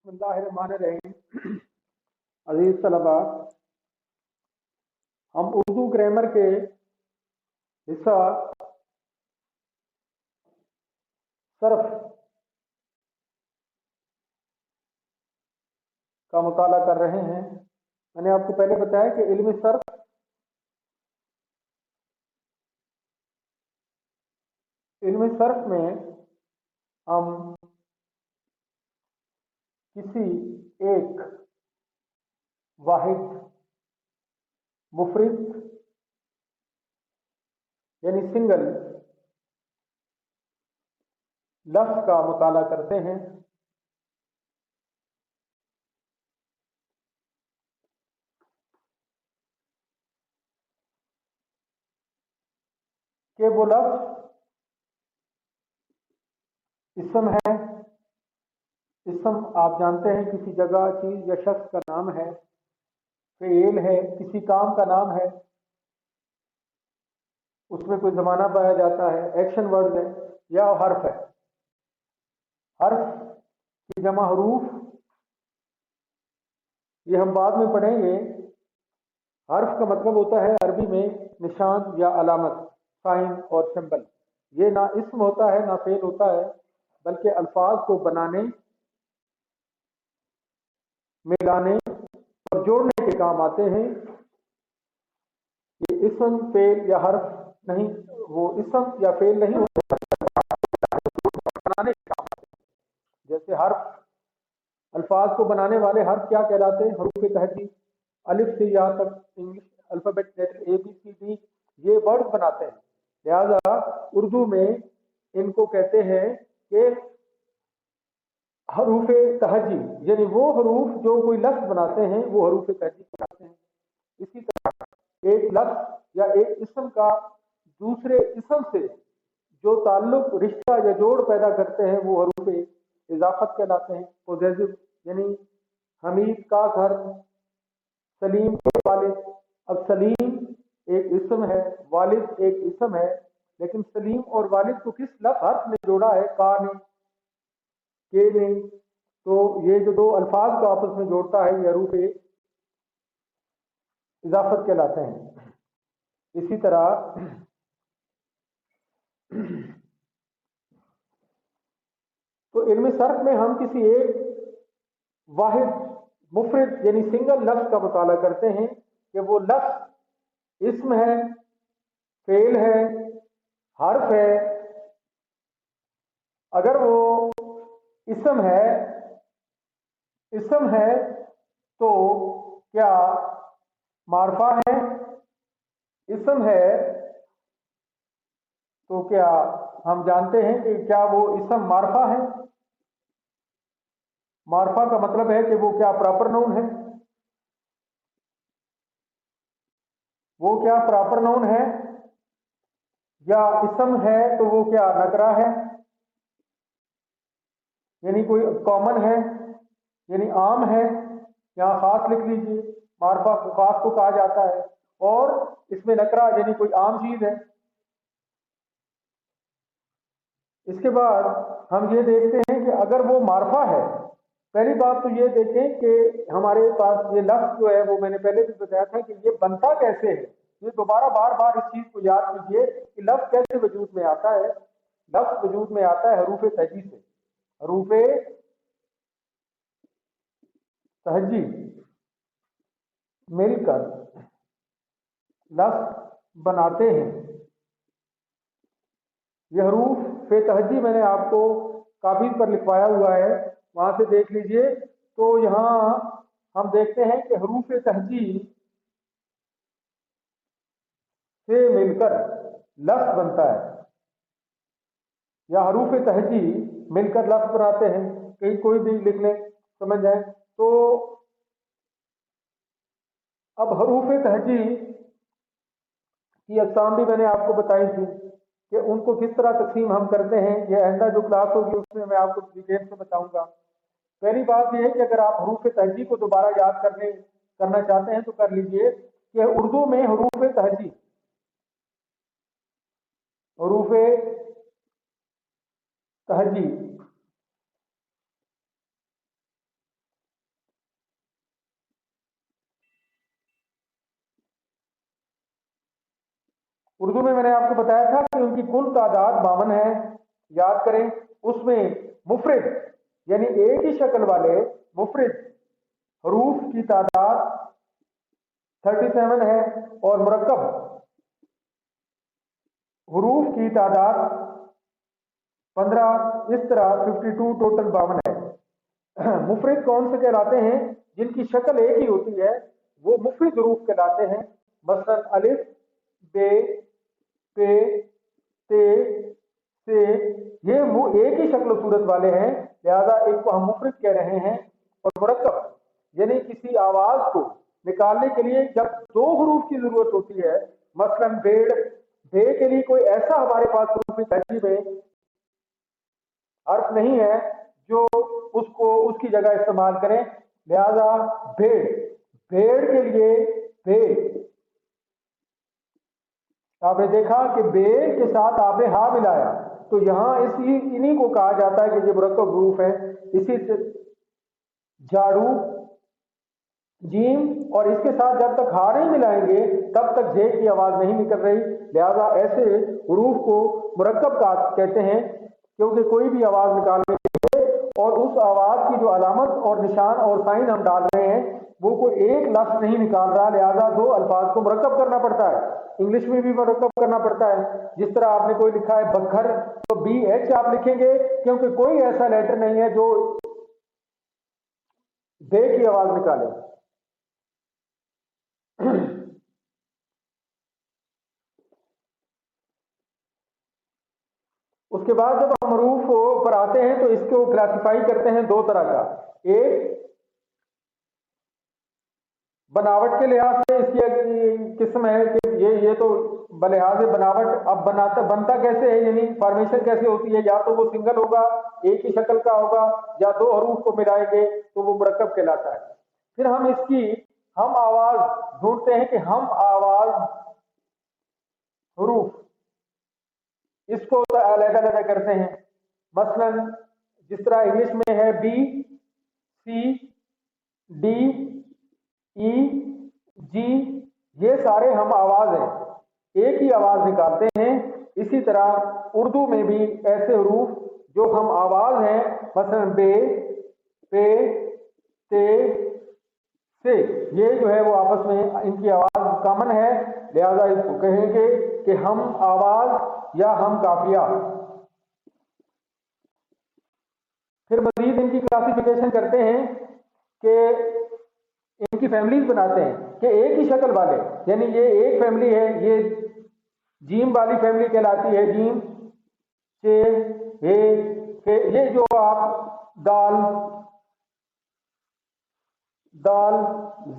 बिस्मिल्लाहिर्रहमानिर्रहीम। अजीज तलबा, हम उर्दू ग्रामर के हिस्सा सर्फ का मुताला कर रहे हैं। मैंने आपको पहले बताया कि इल्म सर्फ में हम किसी एक वाहिद मुफरिद यानी सिंगल लफ्ज का मुताला करते हैं कि वो लफ्ज इसम है। इसम आप जानते हैं किसी जगह, चीज या शख्स का नाम है। फेल है, किसी काम का नाम है, उसमें कोई जमाना पाया जाता है। एक्शन वर्ड है या हर्फ है। हर्फ की जमा हरूफ, ये हम बाद में पढ़ेंगे। हर्फ का मतलब होता है अरबी में निशान या अलामत, साइन और सिंबल। ये ना इस्म होता है ना फेल होता है, बल्कि अल्फाज को बनाने, मिलाने और जोड़ने के काम आते हैं। ये इस्म, फेल या हर्फ नहीं, वो इस्म या फेल नहीं होता, बनाने के काम आते हैं। जैसे हर्फ, अल्फाज को बनाने वाले हर्फ क्या कहलाते हैं? हरूफ तहजी। अलिफ से या तक इंग्लिश अल्फाबेट लेटर ABCD ये वर्ड बनाते हैं। लिहाजा उर्दू में इनको कहते हैं कि हरूफ तहजी, यानी वो हरूफ जो कोई लफ्ज बनाते हैं वो हरूफ तहजी बनाते हैं। इसी तरह एक लफ्ज या एक इस्म का दूसरे इस्म से जो ताल्लुक, रिश्ता या जोड़ पैदा करते हैं वो हरूफ इजाफत कहलाते हैं। पोजेसिव, यानी हमीद का घर, सलीम के वालिद। अब सलीम एक इस्म है, वालिद एक इस्म है, लेकिन सलीम और वालिद को किस लफ्ज हर्फ ने जोड़ा है? का ने, के ने। तो ये जो दो अल्फाज को आपस में जोड़ता है ये हरूफ इजाफत कहलाते हैं। इसी तरह तो इल्म सर्फ में हम किसी एक वाहिद मुफरिद यानी सिंगल लफ्ज का मुताला करते हैं कि वो लफ्ज इस्म है, फेल है, हर्फ है। अगर वो इस्म है तो क्या मारफा है? इस्म है तो क्या हम जानते हैं कि क्या वो इस्म मारफा है? मारफा का मतलब है कि वो क्या प्रॉपर नाउन है? वो क्या प्रॉपर नाउन है? या इस्म है तो वो क्या नकरा है, यानी कोई कॉमन है, यानी आम है। यहाँ खास लिख लीजिए, मारफा को खास को कहा जाता है, और इसमें नकरा यानी कोई आम चीज है। इसके बाद हम ये देखते हैं कि अगर वो मारफा है, पहली बात तो ये देखें कि हमारे पास ये लफ्ज जो है वो मैंने पहले भी बताया था कि ये बनता कैसे है। ये दोबारा बार बार इस चीज को याद कीजिए कि लफ्ज कैसे वजूद में आता है। लफ्ज वजूद में आता है हरूफ तहजी से। हरूफ तहजी मिलकर लफ्ज बनाते हैं। यह हरूफ फे तहजी मैंने आपको काबिज पर लिखवाया हुआ है, वहां से देख लीजिए। तो यहाँ हम देखते हैं कि हरूफ तहजी से मिलकर लफ्ज बनता है, या हरूफ तहजी मिलकर लफ्ज बनाते हैं। कहीं कोई भी लिख लें, समझ जाए। तो अब हरूफ तहजी की अक़साम भी मैंने आपको बताई थी कि उनको किस तरह तकसीम हम करते हैं। ये आइंदा जो क्लास होगी उसमें मैं आपको डिटेल से बताऊंगा। पहली बात यह है कि अगर आप हरूफ तहजी को दोबारा याद करना चाहते हैं तो कर लीजिए कि उर्दू में हरूफ तहजी, हरूफ तहजी اردو میں نے آپ کو بتایا تھا کہ ان کی کل تعداد 52 ہے، یاد کریں۔ اس میں مفرد یعنی ایک ہی شکل والے مفرد حروف کی تعداد 37 ہے، اور مرکب حروف کی تعداد 15، اس طرح 52 ٹوٹل 52 ہے۔ مفرد کون سے کہلاتے ہیں؟ جن کی شکل ایک ہی ہوتی ہے وہ مفرد حروف کہلاتے ہیں، مثلا الف، بے، پے، تے، سے، یہ ایک ہی شکل و صورت والے ہیں، لہذا ایک کو ہم مفرد کہہ رہے ہیں۔ اور مرکب یعنی کسی آواز کو نکالنے کے لیے جب دو حروف کی ضرورت ہوتی ہے، مثلا بیڑ، بے کے لیے کوئی ایسا ہمارے پاس حروف ترکیب میں حرف نہیں ہے جو اس کو اس کی جگہ استعمال کریں، لہذا بھیڑ، بھیڑ کے لیے بے، آپ نے دیکھا کہ بے کے ساتھ آپ نے ہا ملایا، تو یہاں انہی کو کہا جاتا ہے کہ یہ مرکب حروف ہے۔ اسی سے جھاڑو، جیم، اور اس کے ساتھ جب تک ہا نہیں ملائیں گے تب تک جے کی آواز نہیں نکل رہی، لہذا ایسے حروف کو مرکب کہتے ہیں، کیونکہ کوئی بھی آواز نکالنے اور اس آواز کی جو علامت اور نشان اور سائن ہم ڈال رہے ہیں وہ کوئی ایک لفظ نہیں نکال رہا، لہذا دو الفاظ کو مرکب کرنا پڑتا ہے۔ انگلش میں بھی مرکب کرنا پڑتا ہے، جس طرح آپ نے کوئی لکھا ہے بکھر، تو بی ایچ آپ لکھیں گے، کیونکہ کوئی ایسا لیٹر نہیں ہے جو بے کی آواز نکالے۔ اس کے بعد جب ہم حروف پر آتے ہیں تو اس کو کلاسیفائی کرتے ہیں دو طرح کا، ایک بناوٹ کے لحاظ سے اس کی قسم ہے کہ یہ تو بلحاظ بناوٹ، اب بنتا کیسے ہے، یعنی فارمیشن کیسے ہوتی ہے، یا تو وہ سنگل ہوگا، ایک ہی شکل کا ہوگا، یا دو حروف کو ملائیں گے تو وہ مرکب کہلاتا ہے۔ پھر ہم آواز ڈھونڈتے ہیں کہ ہم آواز حروف اس کو علیحدہ کرتے ہیں، مثلا جس طرح انگلش میں ہے بی، سی، ڈی، ای، جی، یہ سارے ہم آواز ہیں، ایک ہی آواز نکالتے ہیں۔ اسی طرح اردو میں بھی ایسے حروف جو ہم آواز ہیں، مثلا بے، پے، تے، سے، یہ جو ہے وہ آپس میں ان کی آواز کامن ہے، لہذا اس کو کہیں گے کہ ہم آواز یا ہم قافیہ۔ پھر مزید ان کی کلاسیفیکیشن کرتے ہیں کہ ان کی فیملیز بناتے ہیں کہ ایک ہی شکل والے، یعنی یہ ایک فیملی ہے، یہ جیم والی فیملی کہلاتی ہے، جیم، چے، ہے، یہ جو آپ دال،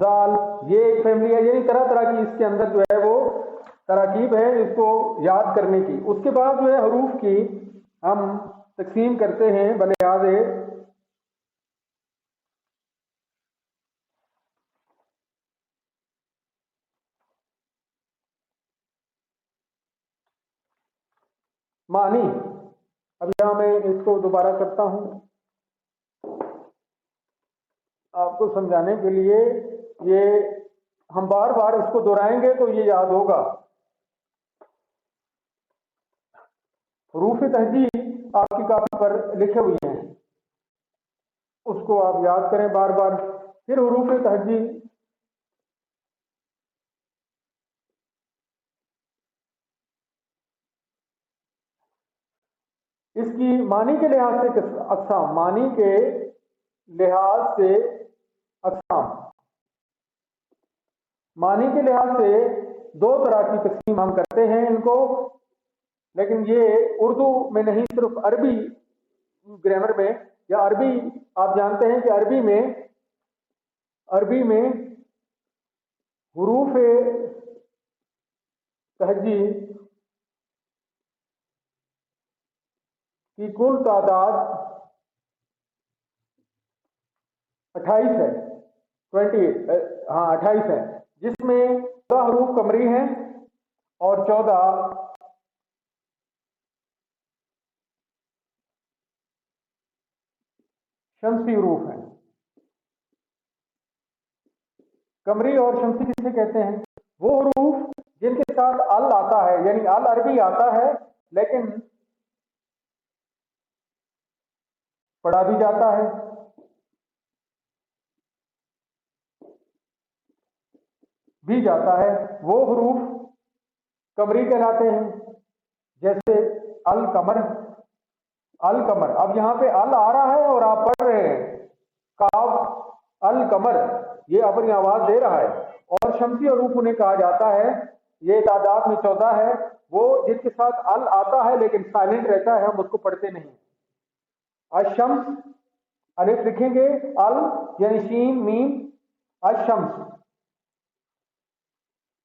زال، یہ ایک فیملی ہے، یعنی طرح طرح کی اس کے اندر جو ہے وہ تراکیب ہے اس کو یاد کرنے کی۔ اس کے بعد جو ہے حروف کی ہم تقسیم کرتے ہیں بلحاظ معنی۔ اب یہاں میں اس کو دوبارہ کرتا ہوں آپ کو سمجھانے کے لیے، یہ ہم بار بار اس کو دہرائیں گے تو یہ یاد ہوگا۔ حروف تہجی آپ کی کاپی پر لکھے ہوئے ہیں، اس کو آپ یاد کریں بار بار۔ پھر حروف تہجی اس کی معنی کے لحاظ سے اقسام، معنی کے لحاظ سے اقسام، معنی کے لحاظ سے دو طرح کی تقسیم ہم کرتے ہیں ان کو، لیکن یہ اردو میں نہیں، صرف عربی گرامر میں یا عربی، آپ جانتے ہیں کہ عربی میں حروف تہجی کی کل تعداد 28 ہے، 28، ہاں 28 ہے، جس میں 14 حروف قمری ہیں اور 14 شمسی حروف ہیں۔ قمری اور شمسی کسے کہتے ہیں؟ وہ حروف जिनके साथ अल आता है, यानी अल अरबी आता है लेकिन पढ़ा भी जाता है, भी जाता है, वो हरूफ कमरी कहलाते हैं। जैसे अल कमर, अल कमर। अब यहाँ पे अल आ रहा है और आप पढ़ रहे हैं काफ अल कमर, ये अपनी आवाज दे रहा है। और शमसी हरूफ उन्हें कहा जाता है, ये तादाद में 14 है, वो जिनके साथ अल आता है लेकिन साइलेंट रहता है, हम उसको पढ़ते नहीं। अशम्स, अलिफ लिखेंगे, अल यानी शीन मीम, अशम्स।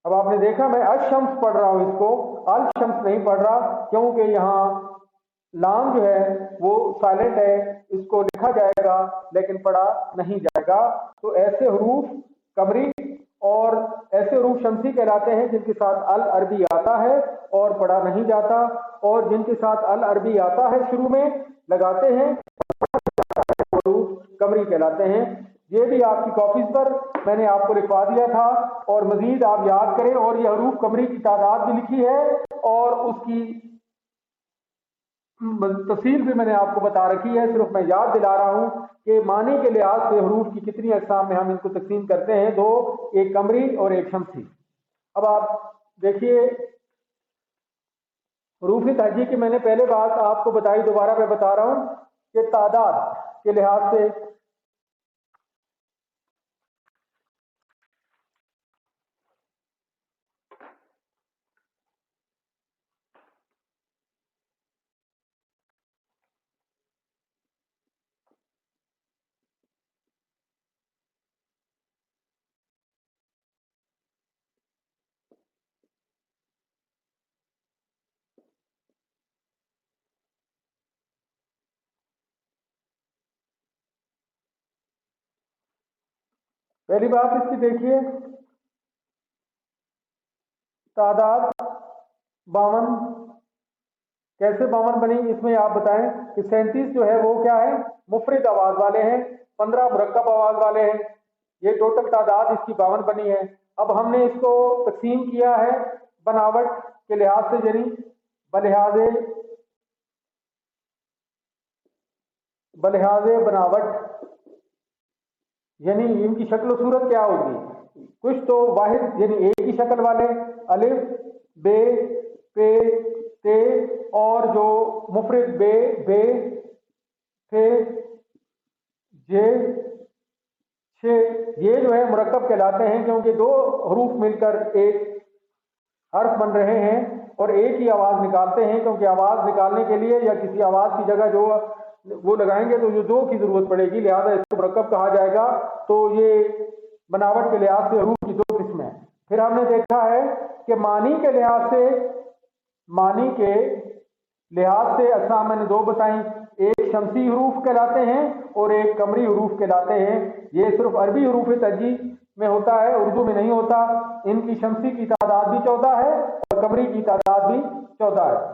अब आपने देखा मैं अशम्स पढ़ रहा हूं, इसको अल शम्स नहीं पढ़ रहा, क्योंकि यहाँ लाम जो है वो साइलेंट है, इसको लिखा जाएगा लेकिन पढ़ा नहीं जाएगा। तो ऐसे हरूफ कमरी और ऐसे हरूफ शमसी कहलाते हैं जिनके साथ अल अरबी आता है और पढ़ा नहीं जाता, और जिनके साथ अल अरबी आता है शुरू में लगाते हैं, हरूफ कमरी कहलाते हैं। ये भी आपकी कॉपीज पर मैंने आपको लिखवा दिया था, और मजीद आप याद करें। और ये हरूफ कमरी की तादाद भी लिखी है और उसकी तफसील भी मैंने आपको बता रखी है, सिर्फ मैं याद दिला रहा हूं कि मानी के लिहाज से हरूफ की कितनी अक़साम में हम इनको तकसीम करते हैं, दो, एक कमरी और एक शमसी। अब आप देखिए हरूफ तहजी की मैंने पहले बात आपको बताई, दोबारा मैं बता रहा हूं कि तादाद के लिहाज से पहली बात इसकी देखिए, तादाद 52 कैसे 52 बनी, इसमें आप बताएं कि 37 जो है वो क्या है, मुफरिद आवाज वाले हैं, 15 मुरक्कब आवाज वाले हैं। ये टोटल तादाद इसकी 52 बनी है। अब हमने इसको तकसीम किया है बनावट के लिहाज से, यानी बलिहाजे बनावट, यानी इनकी शक्ल सूरत क्या होगी। कुछ तो वाहिद यानी एक ही शक्ल वाले, अलिफ बे पे ते, और जो मुफरिद बे बे थे जे छे, ये जो है मुरक्कब कहलाते हैं, क्योंकि दो हरूफ मिलकर एक हर्फ बन रहे हैं और एक ही आवाज निकालते हैं। क्योंकि आवाज निकालने के लिए या किसी आवाज की जगह जो वो लगाएंगे तो जो दो की जरूरत पड़ेगी, लिहाजा इसको मुरक्कब कहा जाएगा। तो ये बनावट के लिहाज से हरूफ की दो किस्में हैं। फिर हमने देखा है कि मानी के लिहाज से, मानी के लिहाज से अक़साम मैंने दो बताई, एक शमसी हरूफ कहलाते हैं और एक कमरी हरूफ कहलाते हैं। ये सिर्फ अरबी हरूफ तहजी में होता है, उर्दू में नहीं होता। इनकी शमसी की तादाद भी 14 है और कमरी की तादाद भी 14 है।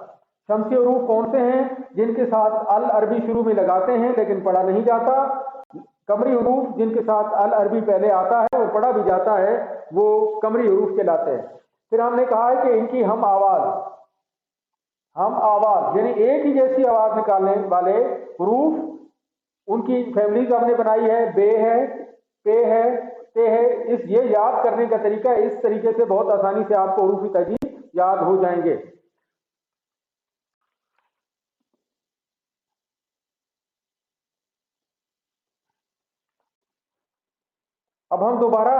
शमसी हरूफ कौन से हैं, जिनके साथ अल अरबी शुरू में लगाते हैं लेकिन पढ़ा नहीं जाता। कमरी हरूफ जिनके साथ अल अरबी पहले आता है और पढ़ा भी जाता है, वो कमरी हरूफ कहलाते हैं। फिर हमने कहा है कि इनकी हम आवाज यानी एक ही जैसी आवाज निकालने वाले हरूफ, उनकी फैमिलीज हमने बनाई है, बे है, पे है, ते है। इस ये याद करने का तरीका, इस तरीके से बहुत आसानी से आपको हरूफ तहजी याद हो जाएंगे। अब हम दोबारा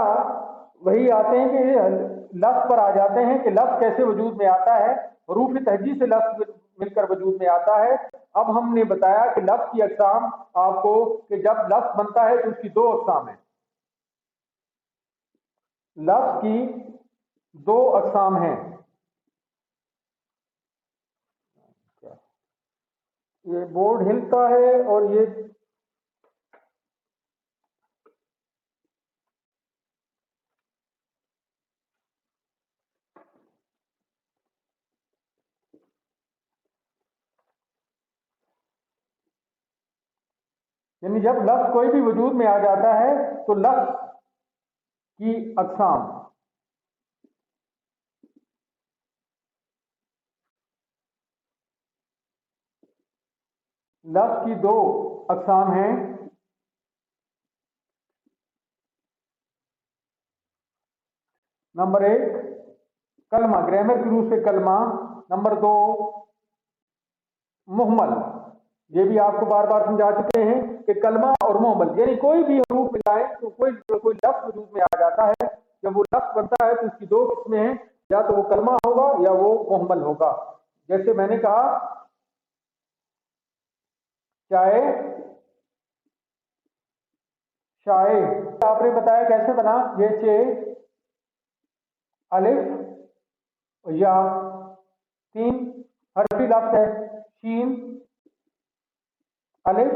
वही आते हैं कि लफ्ज पर आ जाते हैं कि लफ्ज कैसे वजूद में आता है। हरूफ तहजी से लफ्ज मिलकर वजूद में आता है। अब हमने बताया कि लफ्ज की अक़साम आपको, कि जब लफ्ज बनता है तो उसकी दो अक़साम है। लफ्ज की दो अक़साम हैं। ये बोर्ड हिलता है और ये यानी जब लफ्ज कोई भी वजूद में आ जाता है तो लफ्ज की अक़साम, लफ्ज की दो अकसाम हैं। नंबर एक कलमा, ग्रामर की रूप से कलमा। नंबर दो मुहमल। ये भी आपको बार बार समझा चुके हैं कि कलमा और मुहमल यानी कोई भी हरूफ मिलाएं तो कोई कोई लफ्ज वजूद में आ जाता है। जब वो लफ्ज बनता है तो उसकी दो किस्में हैं, या तो वो कलमा होगा या वो मुहमल होगा। जैसे मैंने कहा चाय, शाय, आपने बताया कैसे बना। ये चे, अलिफ या, तीन हरफी लफ्ज है। शीन, अलिफ,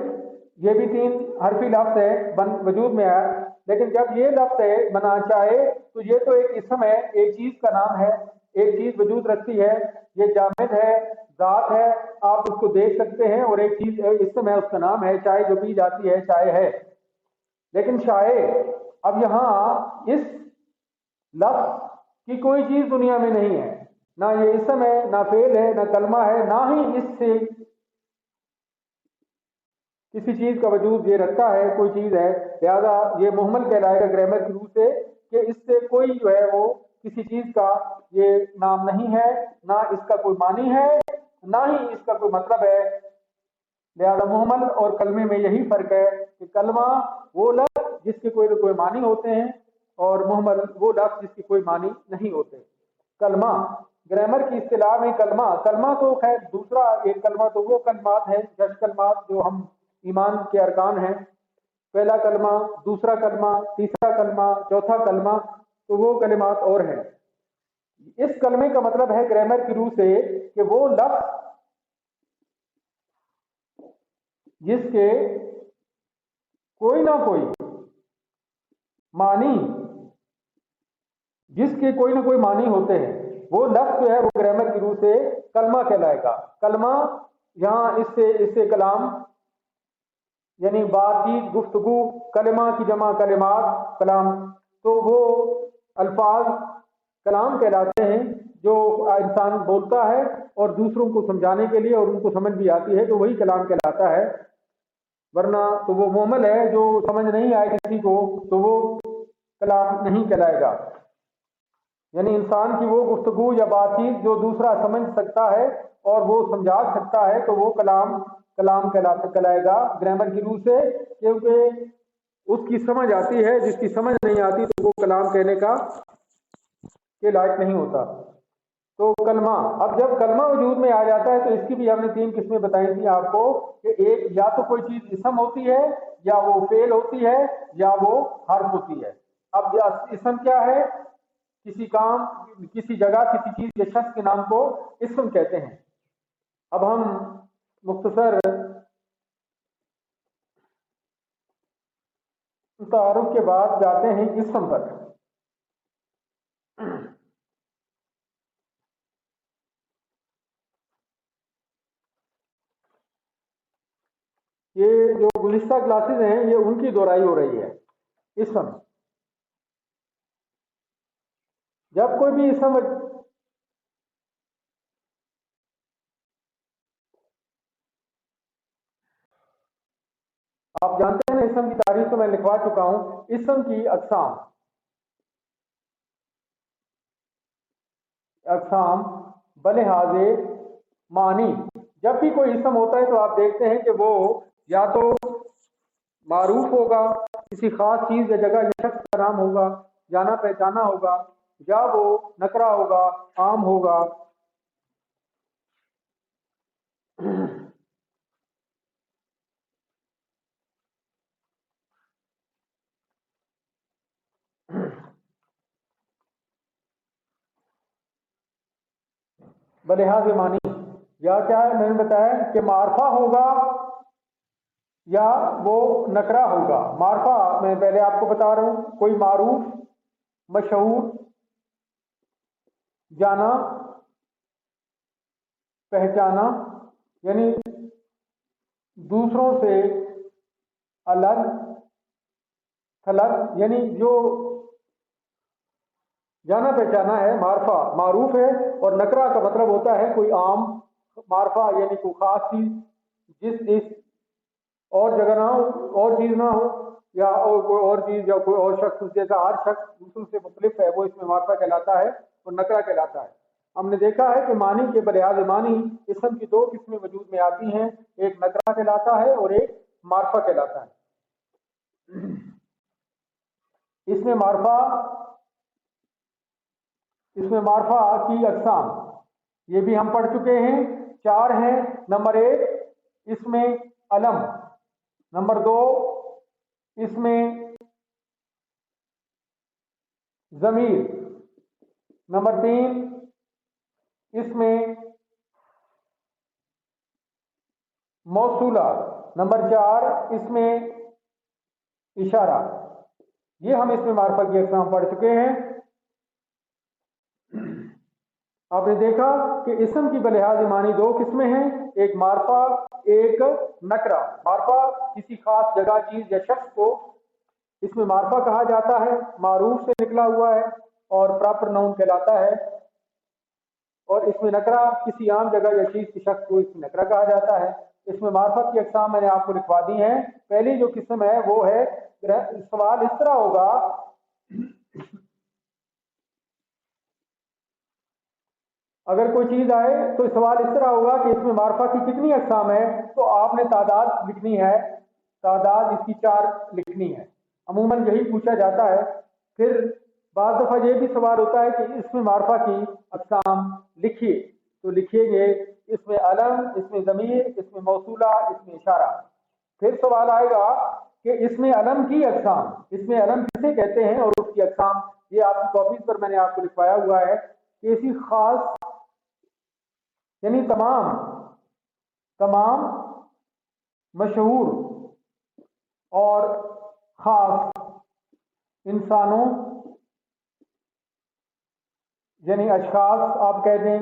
ये भी तीन हरफी लफ्ज है, वजूद में आया। लेकिन जब ये लफ्ज है बना चाहे तो ये तो एक इसम है, एक चीज का नाम है, एक चीज वजूद रखती है, ये जामिद है, जात है, आप उसको देख सकते हैं, और एक चीज इसम है, उसका नाम है, चाय जो पी जाती है चाय है। लेकिन शाये, अब यहाँ इस लफ्ज की कोई चीज दुनिया में नहीं है, ना ये इसम है, ना फेल है, ना कलमा है, ना ही इससे किसी चीज का वजूद ये रखता है, कोई चीज है। लिहाजा ये मुहम्मल कहलाएगा ग्रामर की रूह से कि इससे कोई जो है वो किसी चीज का ये नाम नहीं है, ना इसका कोई मानी है, ना ही इसका कोई मतलब है। लिहाजा मुहम्मल और कलमे में यही फर्क है कि कलमा वो लफ्ज जिसके कोई न कोई मानी होते हैं, और मुहम्मल वो लफ्ज जिसके कोई मानी नहीं होते। कलमा ग्रामर की इस्तिलाह में कलमा, कलमा तो खैर दूसरा, एक कलमा तो वो कलमात है, 10 कलमात जो हम ईमान के अरकान हैं। पहला कलमा, दूसरा कलमा, तीसरा कलमा, चौथा कलमा, तो वो कलिमात और हैं। इस कलमे का मतलब है ग्रामर की रूह से कि वो लफ्ज जिसके कोई ना कोई मानी, जिसके कोई ना कोई मानी होते हैं, वो लफ्ज जो है वो ग्रामर की रूह से कलमा कहलाएगा। कलमा यहाँ इससे कलाम यानी बातचीत, गुफ्तगू, कलमा की जमा कलिमात, कलाम, तो वो अल्फाज कलाम कहलाते हैं जो इंसान बोलता है और दूसरों को समझाने के लिए और उनको समझ भी आती है, तो वही कलाम कहलाता है। वरना तो वो मुमल है, जो समझ नहीं आए किसी को तो वो कलाम नहीं कहलाएगा। यानी इंसान की वो गुफ्तगू या बातचीत जो दूसरा समझ सकता है और वो समझा सकता है, तो वो कलाम कलाम कहलाएगा ग्रामर की रूह से, क्योंकि उसकी समझ आती है, जिसकी समझ नहीं आती तो वो कलाम कहने का के लायक नहीं होता। तो कलमा, अब जब कलमा वजूद में आ जाता है तो इसकी भी हमने 3 किस्में बताई थी आपको कि एक या तो कोई चीज इसम होती है, या वो फेल होती है, या वो हर्फ होती है। अब इसम क्या है? किसी काम, किसी जगह, किसी चीज या शख्स के नाम को इसम कहते हैं। अब हम मुख्तसर तारुफ के बाद जाते हैं इसम पर। ये जो गुज़िश्ता क्लासेस हैं ये उनकी दोहराई हो रही है। इसम, जब कोई भी इसम, आप जानते हैं ना इसम की तारीफ तो मैं लिखवा चुका हूं। इसम की अकसाम, अकसाम बलिहाजे मानी, जब भी कोई इसम होता है तो आप देखते हैं कि वो या तो मारूफ होगा, किसी खास चीज या जगह या शख्स का नाम होगा, जाना पहचाना होगा, या वो नकरा होगा, आम होगा। बलिहाज मानी, या क्या है मैंने बताया कि मारफा होगा या वो नकरा होगा। मारफा मैं पहले आपको बता रहा हूं, कोई मारूफ, मशहूर, जाना पहचाना, यानी दूसरों से अलग थलग, यानी जो जाना पहचाना है, मारफा मारूफ है। और नकरा का मतलब होता है कोई आम, मारफा यानी कोई खास चीज, जिस और जगह ना हो, और चीज ना हो, या और कोई और चीज या कोई और शख्स, जैसा हर शख्स दूसरों से मुख्तलिफ है, वो इसमें मार्फा कहलाता है और नकरा कहलाता है। हमने देखा है कि मानी के बलिहाज मानी इसम की दो किस्में वजूद में आती हैं, एक नकरा कहलाता है और एक मार्फा कहलाता है। इसमें मार्फा की अकसाम ये भी हम पढ़ चुके हैं, 4 हैं। नंबर 1 इसमें अलम, नंबर 2 इसमें ज़मीर, नंबर 3 इसमें मौसूला, नंबर 4 इसमें इशारा। ये हम इसमें मार्फा की अकसाम पढ़ चुके हैं। आपने देखा कि इसम की बलिहाज मानी 2 किस्में हैं, एक मार्फा एक नकरा। मार्फा किसी खास जगह, चीज या शख्स को इसमें मार्फा कहा जाता है, मारूफ से निकला हुआ है और प्रॉपर नाउन कहलाता है। और इसमें नकरा किसी आम जगह या चीज की शख्स को इसमें नकरा कहा जाता है। इसमें मार्फा की अकसाम मैंने आपको लिखवा दी हैं। पहली जो किस्म है वो है, सवाल इस तरह होगा, अगर कोई चीज आए तो सवाल इस तरह होगा कि इसमें मार्फा की कितनी अकसाम है, तो आपने तादाद लिखनी है, तादाद इसकी 4 लिखनी है। अमूमन यही पूछा जाता है। फिर बाद दफा ये भी सवाल होता है कि इसमें मार्फा की अकसाम लिखिए, तो लिखिएगे इसमें अलम, इसमें ज़मीर, इसमें मौसूला, इसमें इशारा। फिर सवाल आएगा कि इसमें अलम की अकसाम, इसमें अलम किसे कहते हैं और उसकी अकसाम, ये आपकी कॉपीज पर मैंने आपको लिखवाया हुआ है कि इसी खास, यानी तमाम मशहूर और खास इंसानों, यानी अशखास आप कह दें,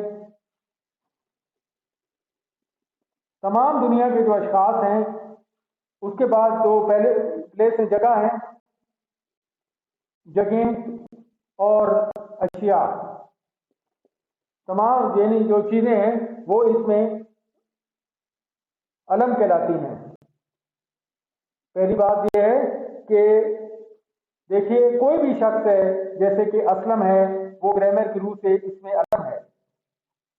तमाम दुनिया के जो अशखास हैं, उसके बाद जो पहले प्लेस है, जगह है, जगह और अशिया, तमाम यानी जो चीजें हैं वो इसमें अलम कहलाती हैं। पहली बात यह है कि देखिए कोई भी शख्स है, जैसे कि असलम है, वो ग्रामर की रूह से इसमें अलम है।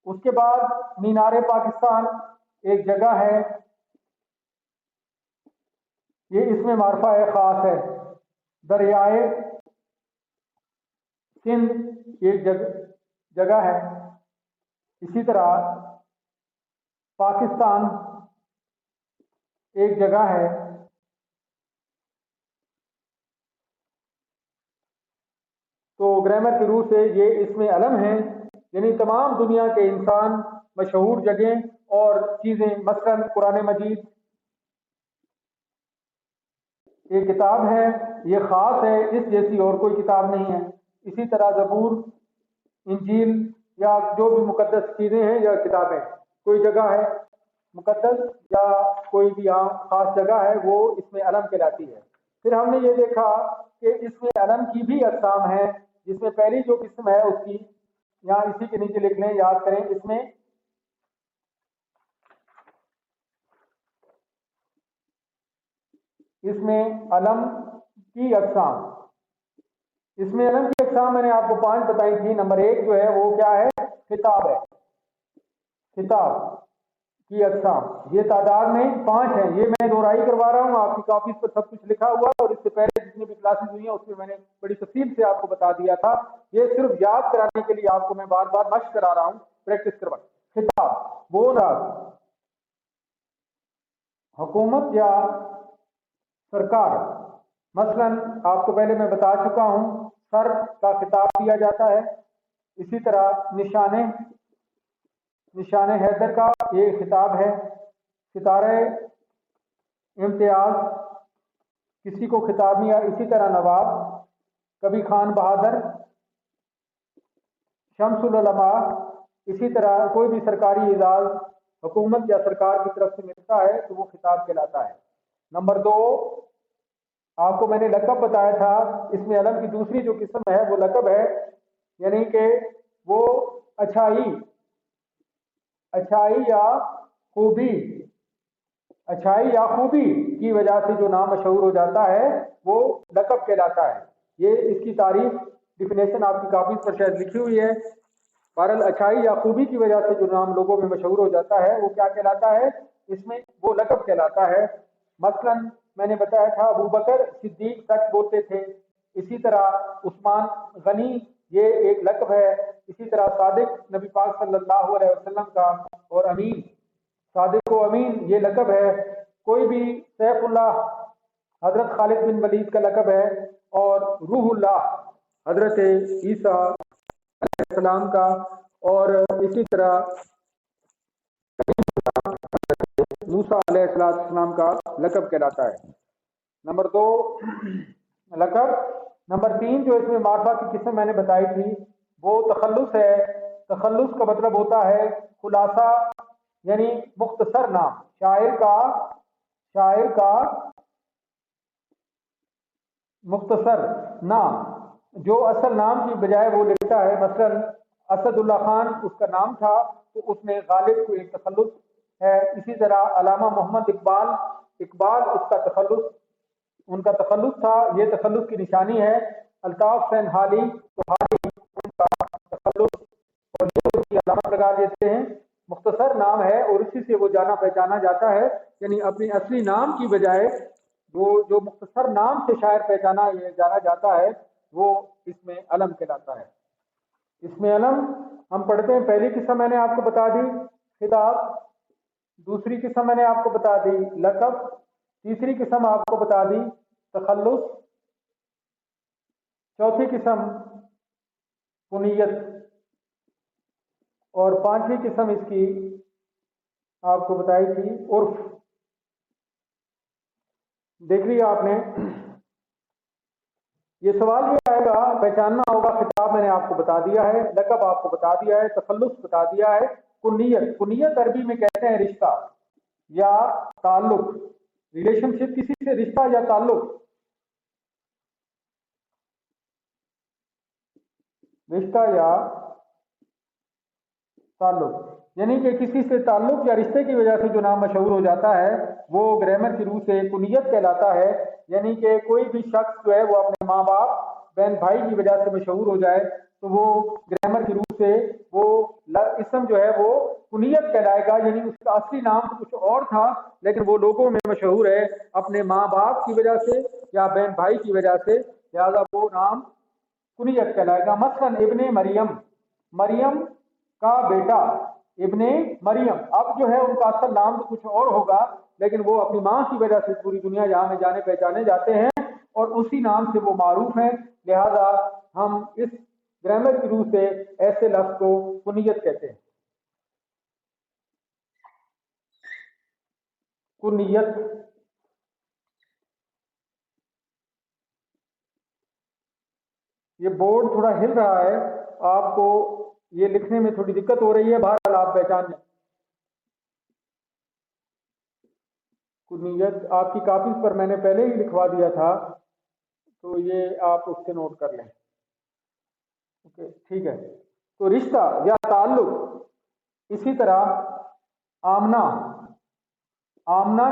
उसके बाद मीनारे पाकिस्तान एक जगह है, ये इसमें मार्फा है, खास है। दरियाए सिंध एक जगह है। इसी तरह पाकिस्तान एक जगह है। तो ग्रामर की रूह से ये इसमें अलम है, यानी तमाम दुनिया के इंसान, मशहूर जगह और चीजें। मसलन कुरान मजीद एक किताब है, ये खास है, इस जैसी और कोई किताब नहीं है। इसी तरह ज़बूर, इंजील या जो भी मुकद्दस चीजें हैं या किताबें, कोई जगह है मुकद्दस या कोई भी यहाँ खास जगह है, वो इसमें अलम कहलाती है। फिर हमने ये देखा कि इसमें अलम की भी अक़साम है, जिसमें पहली जो किस्म है उसकी यहाँ इसी के नीचे लिख लें, याद करें। इसमें अलम की अक़साम, इसमें अलम की अक़साम मैंने आपको 5 बताई थी। नंबर 1 जो है वो क्या है, खिताब है। खिताब की अक़साम ये तादाद में 5 है। ये मैं दोहराई करवा रहा हूँ, आपकी कॉपीज पर सब कुछ लिखा हुआ है और इससे पहले जितनी भी क्लासेस हुई हैं उसमें मैंने बड़ी तफसील से आपको बता दिया था। ये सिर्फ याद कराने के लिए आपको मैं बार बार मश्क करा रहा हूँ, प्रैक्टिस करवा। खिताब वो राज, हुकूमत या सरकार। मसलन आपको पहले मैं बता चुका हूँ, सर का खिताब दिया जाता है। इसी तरह निशाने हैदर का ये खिताब है। सितारे इम्तियाज किसी को खिताब नहीं। इसी तरह नवाब, कभी खान बहादुर, शम्सुल उलमा। इसी तरह कोई भी सरकारी एजाज हुकूमत या सरकार की तरफ से मिलता है तो वो खिताब कहलाता है। नंबर 2 आपको मैंने लक़ब बताया था। इसमें अलम की दूसरी जो किस्म है वो लक़ब है, यानी कि वो अच्छाई या खूबी اچھائی یا خوبی کی وجہ سے جو نام مشہور ہو جاتا ہے وہ لقب کہلاتا ہے. یہ اس کی تعریف ڈیفینیشن آپ کی کاپیز پر شاید لکھی ہوئی ہے. بہرحال اچھائی یا خوبی کی وجہ سے جو نام لوگوں میں مشہور ہو جاتا ہے وہ کیا کہلاتا ہے؟ اس میں وہ لقب کہلاتا ہے. مثلا میں نے بتایا تھا ابو بکر صدیق تک بولتے تھے. اسی طرح عثمان غنی یہ ایک لقب ہے. اسی طرح صادق نبی پاک صلی اللہ علیہ وسلم کا، اور امین صادق و امین یہ لقب ہے. کوئی بھی سیف اللہ حضرت خالد بن ولید کا لقب ہے، اور روح اللہ حضرت عیسیٰ علیہ السلام کا، اور اسی طرح موسیٰ علیہ السلام کا لقب کہلاتا ہے. نمبر 2 لقب. نمبر 3 جو اس میں معرفہ کی قسم میں نے بتائی تھی وہ تخلص ہے. تخلص کا مطلب ہوتا ہے خلاصہ، یعنی مختصر نام. شاعر کا مختصر نام جو اصل نام کی بجائے وہ لکھتا ہے. مثلا اسد اللہ خان اس کا نام تھا تو اس میں غالب کو ایک تخلص ہے. اسی طرح علامہ محمد اقبال اس کا تخلص ان کا تخلص تھا، یہ تخلص کی نشانی ہے. الطاف حسین حالی تو حالی ان کا تخلص، اور یہ اس کی علامت لگا دیتے ہیں. مختصر نام ہے اور اسی سے وہ جانا پہچانا جاتا ہے. یعنی اپنی اصلی نام کی بجائے وہ جو مختصر نام سے شاعر پہچانا جانا جاتا ہے وہ اس میں علم کہلاتا ہے. اس میں علم ہم پڑھتے ہیں. پہلی قسم میں نے آپ کو بتا دی خطاب، دوسری قسم میں نے آپ کو بتا دی لقب، تیسری قسم آپ کو بتا دی تخلص، چوتھی قسم کنیت، اور پانچویں قسم اس کی آپ کو بتائی تھی عرف. دیکھ لیا آپ نے. یہ سوال یہ آئے گا، پہچاننا ہوگا. خطاب میں نے آپ کو بتا دیا ہے، لقب آپ کو بتا دیا ہے، تخلص بتا دیا ہے. کنیت عربی میں کہتے ہیں رشتہ یا تعلق، ریلیشن شپ، کسی سے رشتہ یا تعلق. رشتہ یا تعلق یعنی کہ کسی سے تعلق یا رشتے کی وجہ سے جو نام مشہور ہو جاتا ہے وہ گرامر کی روح سے کنیت کہلاتا ہے. یعنی کہ کوئی بھی شخص جو ہے وہ اپنے ماں باپ بہن بھائی کی وجہ سے مشہور ہو جائے تو وہ گرامر کی روح سے وہ اسم جو ہے وہ کنیت کہلائے گا. یعنی اس کا اصلی نام تو کچھ اور تھا لیکن وہ لوگوں میں مشہور ہے اپنے ماں باپ کی وجہ سے یا بہن بھائی کی وجہ سے، لہذا وہ نام کنیت کہلائے گا. مثلا ابن مریم کا بیٹا ابن مریم. اب جو ہے ان کا اصل نام تو کچھ اور ہوگا لیکن وہ اپنی ماں کی وجہ سے پوری دنیا جہاں میں جانے پہچانے جاتے ہیں اور اسی نام سے وہ معروف ہیں. لہذا ہم اس گرامر کی روح سے ایسے لفظ کو کنیت کہتے ہیں. کنیت. یہ بورڈ تھوڑا ہل رہا ہے، آپ کو یہ لکھنے میں تھوڑی دقت ہو رہی ہے، بہرحال آپ پہچان لیں. کنیت آپ کی کاپیز پر میں نے پہلے ہی لکھوا دیا تھا تو یہ آپ اس سے نوٹ کر لیں. اوکے ٹھیک ہے. تو رشتہ یا تعلق. اسی طرح آمنہ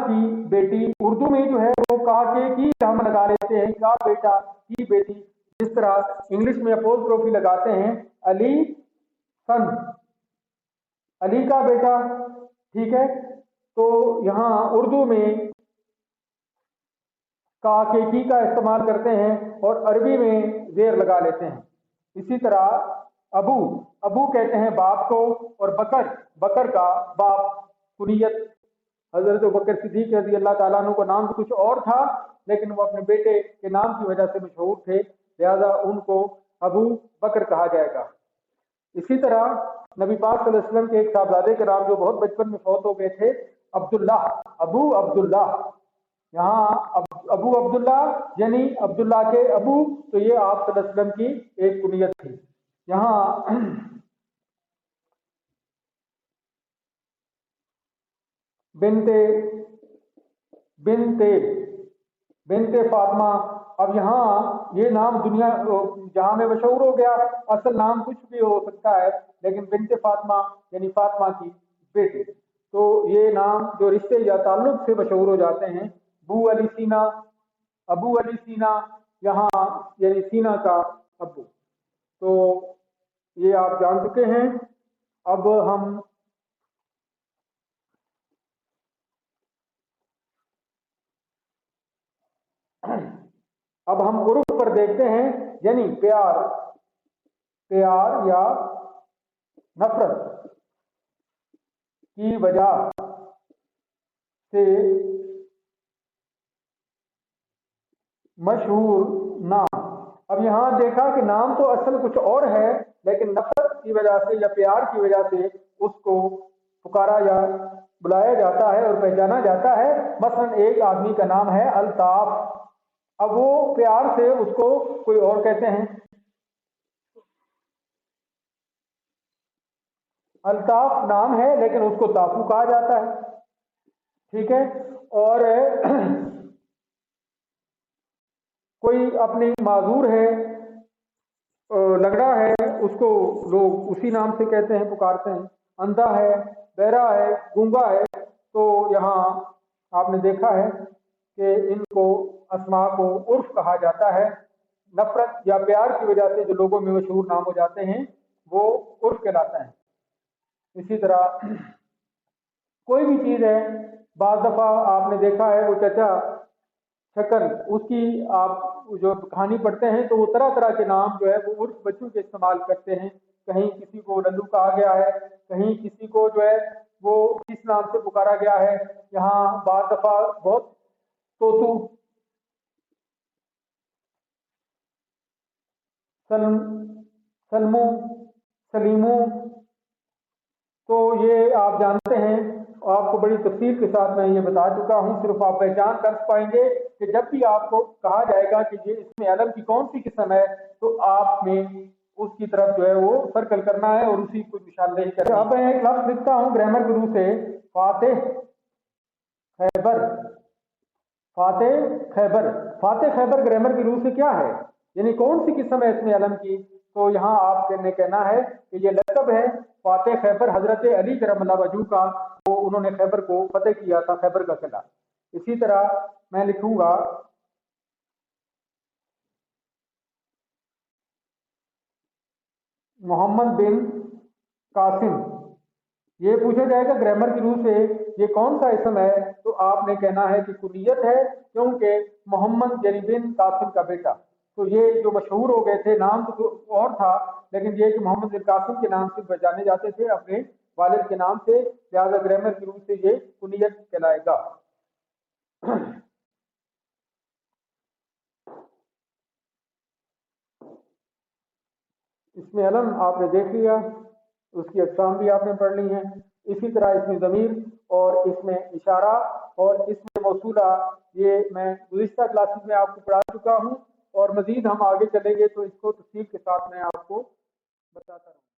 کی بیٹی، اردو میں جو ہے وہ کا کے کی ہم لگا لیتے ہیں، کا بیٹا کی بیٹی. جس طرح انگلش میں اپوسٹروفی لگاتے ہیں علی سن، علی کا بیٹا. ٹھیک ہے. تو یہاں اردو میں کا کے کی کا استعمال کرتے ہیں اور عربی میں زیر لگا لیتے ہیں. اسی طرح ابو کہتے ہیں باپ کو، اور بکر کا باپ. کنیت حضرت بکر صدیق رضی اللہ تعالیٰ عنہ کو نام کچھ اور تھا لیکن وہ اپنے بیٹے کے نام کی وجہ سے مشہور تھے، لہذا ان کو ابو بکر کہا جائے گا. اسی طرح نبی پاک صلی اللہ علیہ وسلم کے ایک صاحبزادے کے نام جو بہت بچپن میں فوت ہو گئے تھے، عبداللہ، ابو عبداللہ. یہاں ابو عبداللہ یعنی عبداللہ کے ابو، تو یہ آپ صلی اللہ علیہ وسلم کی ایک کنیت تھی. یہاں بنت فاطمہ. اب یہاں یہ نام دنیا جہاں میں مشہور ہو گیا، اصل نام کچھ بھی ہو سکتا ہے لیکن بنت فاطمہ یعنی فاطمہ کی بیٹی. तो ये नाम जो रिश्ते या ताल्लुक से मशहूर हो जाते हैं, बू अली सीना, अबू अली सीना, यहाँ यानी सीना का अबू। तो ये आप जान चुके हैं। अब हम उर्फ पर देखते हैं, यानी प्यार या नफरत की वजह से मशहूर नाम। अब यहाँ देखा कि नाम तो असल कुछ और है, लेकिन नफरत की वजह से या प्यार की वजह से उसको पुकारा या बुलाया जाता है और पहचाना जाता है। मसलन एक आदमी का नाम है अल्ताफ, अब वो प्यार से उसको कोई और कहते हैं, अल्ताफ नाम है लेकिन उसको ताफू कहा जाता है, ठीक है। और कोई अपनी माजूर है, लगड़ा है, उसको लोग उसी नाम से कहते हैं, पुकारते हैं। अंधा है, बहरा है, गूंगा है, तो यहाँ आपने देखा है कि इनको अस्मा को उर्फ कहा जाता है। नफरत या प्यार की वजह से जो लोगों में मशहूर नाम हो जाते हैं वो उर्फ कहलाता है। इसी तरह कोई भी चीज़ है, बाज़ दफ़ा आपने देखा है वो चचा शक्ल, उसकी आप जो कहानी पढ़ते हैं तो वो तरह तरह के नाम जो है वो उर्फ बच्चों के इस्तेमाल करते हैं। कहीं किसी को लल्लू कहा गया है, कहीं किसी को जो है वो किस नाम से पुकारा गया है। यहाँ बाज़ दफ़ा बहुत तोतू, सलमू, सलीमू, तो ये आप जानते हैं। आपको बड़ी तफसील के साथ मैं ये बता चुका हूँ, सिर्फ आप पहचान कर पाएंगे कि जब भी आपको कहा जाएगा कि ये इसमें अलम की कौन सी किस्म है, तो आपने उसकी तरफ जो है वो सर्कल करना है और उसी को निशानदेही करना है। अब मैं एक लफ्ज लिखता हूँ ग्रामर गुरु से, फातेह खैबर। फातेह खैबर, फातेह खैबर ग्रामर की रूह से क्या है, यानी कौन सी किस्म है इसमें अलम की। तो यहाँ आपने कहना है कि ये लक़ब है फातेह खैबर हजरत अली करमल्लाहु वजहू का, तो उन्होंने खैबर को फतेह किया था, खैबर का किला। इसी तरह मैं लिखूंगा मोहम्मद बिन कासिम। ये पूछा जाएगा ग्रामर की रूह से ये कौन सा इसम है, तो आपने कहना है कि कुनियत है, क्योंकि मोहम्मद यानी बिन कासिम का बेटा। तो ये जो मशहूर हो गए थे, नाम तो और था, लेकिन ये कि मोहम्मद बिन कासिम के नाम से पहचाने जाते थे अपने वालिद के नाम से, लिहाजा ग्रामर की रूह से ये कुनियत कहलाएगा। इसमें अलम आपने देख लिया, उसकी अक़साम भी आपने पढ़ ली हैं। इसी तरह इसमें ज़मीर और इसमें इशारा और इसमें मौसूला, ये मैं गुज़िश्ता क्लासेस में आपको पढ़ा चुका हूँ, और मज़ीद हम आगे चलेंगे तो इसको तफसील के साथ मैं आपको बताता रहूँगा।